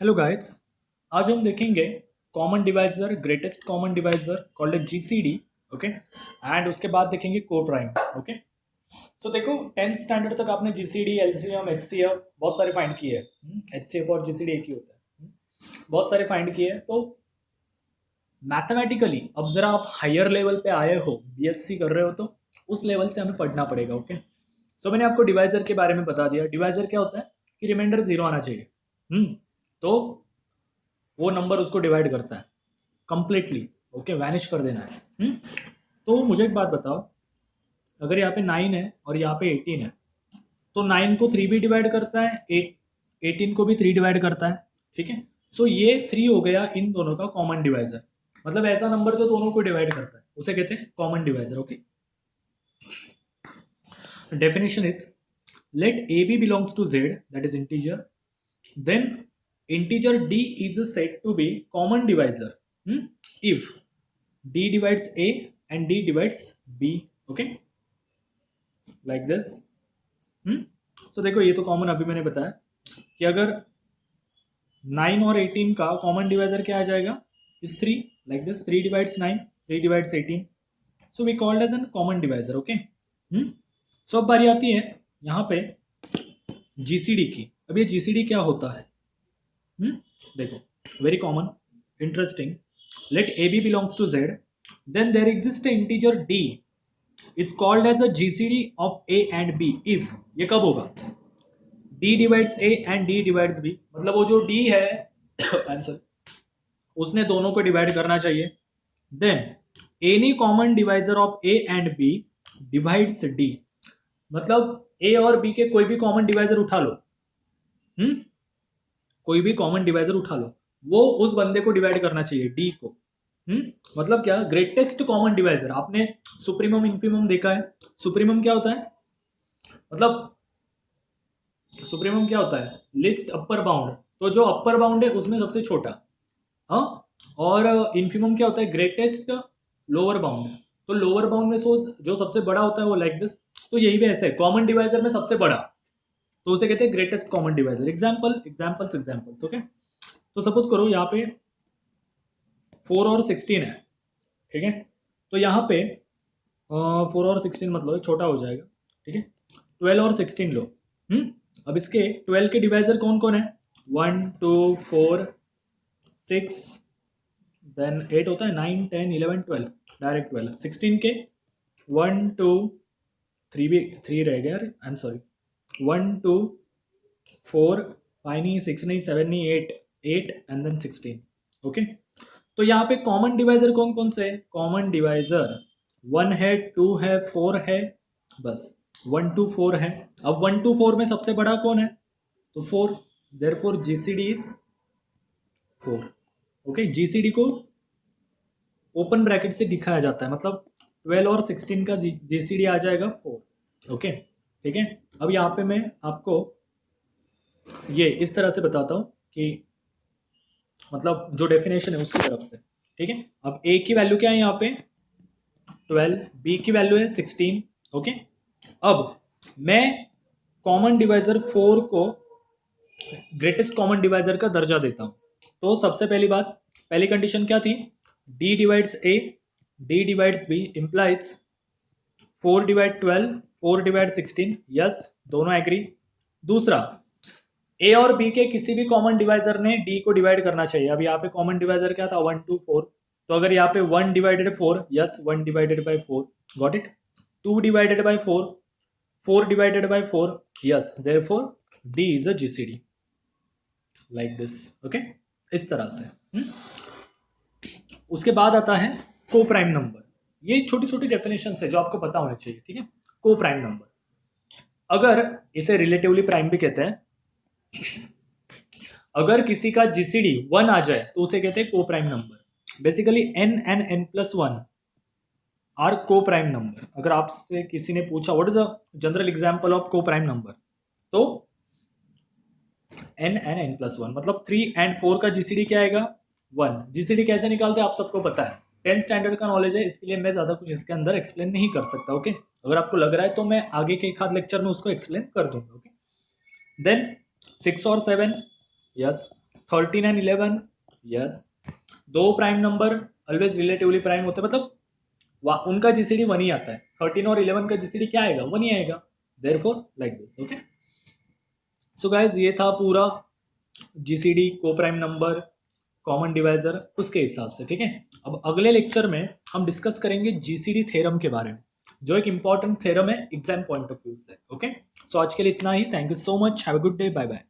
Hello guys. आज हम देखेंगे common divisor, greatest common divisor called as GCD. Okay, and उसके बाद देखेंगे को प्राइम। ओके, सो देखो 10th स्टैंडर्ड तक आपने जीसीडी, एलसीएम, एचसीएफ बहुत सारे फाइंड किए हैं। एचसीएफ और जीसीडी एक ही होता है। बहुत सारे फाइंड किए हैं। तो मैथमेटिकली अब जरा आप हायर लेवल पे आए हो, बीएससी कर रहे हो, तो उस लेवल से हमें पढ़ना पड़ेगा। ओके, सो मैंने आपको डिवाइजर के बारे में बता दिया। डिवाइजर क्या होता है कि रिमाइंडर जीरो आना चाहिए। तो वो नंबर उसको डिवाइड करता है कंप्लीटली। ओके, वैनिश कर देना है। तो मुझे एक बात बताओ, अगर यहाँ पे 9 है और यहाँ पे 18 है, तो 9 को 3 भी डिवाइड करता है, 18 को भी 3 डिवाइड करता है। ठीक है, सो ये 3 हो गया इन दोनों का कॉमन डिवाइजर। मतलब ऐसा नंबर जो दोनों को डिवाइड करता है उसे कहते हैं common divisor. Okay, definition is let AB belongs to Z, that is integer, then integer D is said to be common divisor if D divides A and D divides B. Okay, like this. So देखो ये तो common अभी मैंने बताया कि अगर 9 और 18 का कॉमन डिवाइजर क्या आ जाएगा, इस 3, like this. 3 divides 9, 3 divides 18, so we called as a common divisor. Okay, so अब बारी आती है यहाँ पे जीसीडी की। अब ये जीसीडी क्या होता है? देखो, very common, interesting. Let A B belongs to Z, then there exist integer D, it's called as a GCD of A and B if, ये कब होगा? D divides A and D divides B, मतलब वो जो D है answer उसने दोनों को डिवाइड करना चाहिए। Then any common divisor of A and B divides D, मतलब ए और बी के कोई भी कॉमन डिवाइजर उठा लो। कोई भी कॉमन डिवाइजर उठा लो, वो उस बंदे को डिवाइड करना चाहिए, डी को। मतलब क्या? Greatest common divisor. आपने सुप्रीमम इन्फीमम देखा है? सुप्रीमम क्या होता है? मतलब सुप्रीमम क्या होता है? List upper bound. तो जो अपर बाउंड है उसमें सबसे छोटा। हाँ, और इन्फीमम क्या होता है? Greatest lower bound. तो लोअर बाउंड में जो सबसे बड़ा होता है वो लाइक दिस। तो यही भी ऐसे है, कॉमन डिवाइजर में सबसे बड़ा, तो उसे कहते हैं greatest common divisor. Examples. Okay, तो सपोज करो यहाँ पे 4 और 16 है। ठीक है, तो यहाँ पे 4 और 16 मतलब छोटा हो जाएगा। ठीक है, 12 और 16 लो। अब इसके 12 के डिवाइजर कौन कौन है? 1 2 4 6, देन 8 होता है, 9 10 11 12, डायरेक्ट 12। 16 के 1 2 3 भी 3 रह गया, आई एम सॉरी, 1 2 4 5 नहीं, 6 नहीं, 7 नहीं, 8 एंड देन 16। ओके, तो यहाँ पे कॉमन डिवाइजर कौन कौन से है? कॉमन डिवाइजर 1 है, 2 है, 4 है, बस 1 2 4 है। अब 1 2 4 में सबसे बड़ा कौन है? तो 4, therefore GCD is 4। Okay, GCD को ओपन ब्रैकेट से दिखाया जाता है, मतलब 12 और 16 का जीसीडी आ जाएगा 4। ओके, ठीक है। अब यहाँ पे मैं आपको ये इस तरह से बताता हूँ कि मतलब जो डेफिनेशन है उसकी तरफ से। ठीक है, अब ए की वैल्यू क्या है यहाँ पे? 12, बी की वैल्यू है 16। ओके, अब मैं कॉमन डिवाइजर 4 को ग्रेटेस्ट कॉमन डिवाइजर का दर्जा देता हूँ। तो सबसे पहली बात, पहली कंडीशन क्या थी? D divides A, D divides B, implies 4 divide 12, 4 divide 16। Yes, दोनों एग्री। दूसरा, ए और बी के किसी भी कॉमन डिवाइजर ने डी को डिवाइड करना चाहिए। अब यहाँ पे कॉमन डिवाइजर क्या था? 1 2 4। तो अगर यहाँ पे 1 divided 4, yes, 1 divided by 4, got it. 2 divided by 4, 4 divided by 4, yes, therefore D is a GCD, like this. Okay, इस तरह से। उसके बाद आता है को प्राइम नंबर। ये छोटी छोटी डेफिनेशन है जो आपको पता होनी चाहिए। ठीक है, को प्राइम नंबर, अगर इसे रिलेटिवली प्राइम भी कहते हैं। अगर किसी का जीसीडी 1 आ जाए तो उसे कहते हैं co prime number. Basically n and n+1 are co prime number. अगर आपसे किसी ने पूछा what is a general example of co prime number, तो n and n+1, मतलब 3 and 4 का जीसीडी क्या आएगा? 1। जीसीडी कैसे निकालते हैं आप सबको पता है, 10th स्टैंडर्ड का नॉलेज है, इसके लिए मैं ज्यादा कुछ इसके अंदर एक्सप्लेन नहीं कर सकता। ओके, अगर आपको लग रहा है तो मैं आगे के एक आध लेक्चर में उसको एक्सप्लेन कर दूंगा। ओके, देन 6 और 7, यस, 13 एंड 11, यस। दो prime number always relatively prime होते हैं, मतलब उनका जीसीडी 1 ही आता है। 13 और 11 का जीसीडी क्या आएगा? 1 ही आएगा। Therefore like this, okay. So guys ये था पूरा जीसीडी, को प्राइम नंबर, कॉमन डिवाइजर, उसके हिसाब से, ठीक है। अब अगले लेक्चर में हम डिस्कस करेंगे जीसीडी थ्योरम के बारे में, जो एक इंपॉर्टेंट थ्योरम है एग्जाम पॉइंट ऑफ व्यू से, ओके। सो आज के लिए इतना ही। Thank you so much, have a good day, bye bye.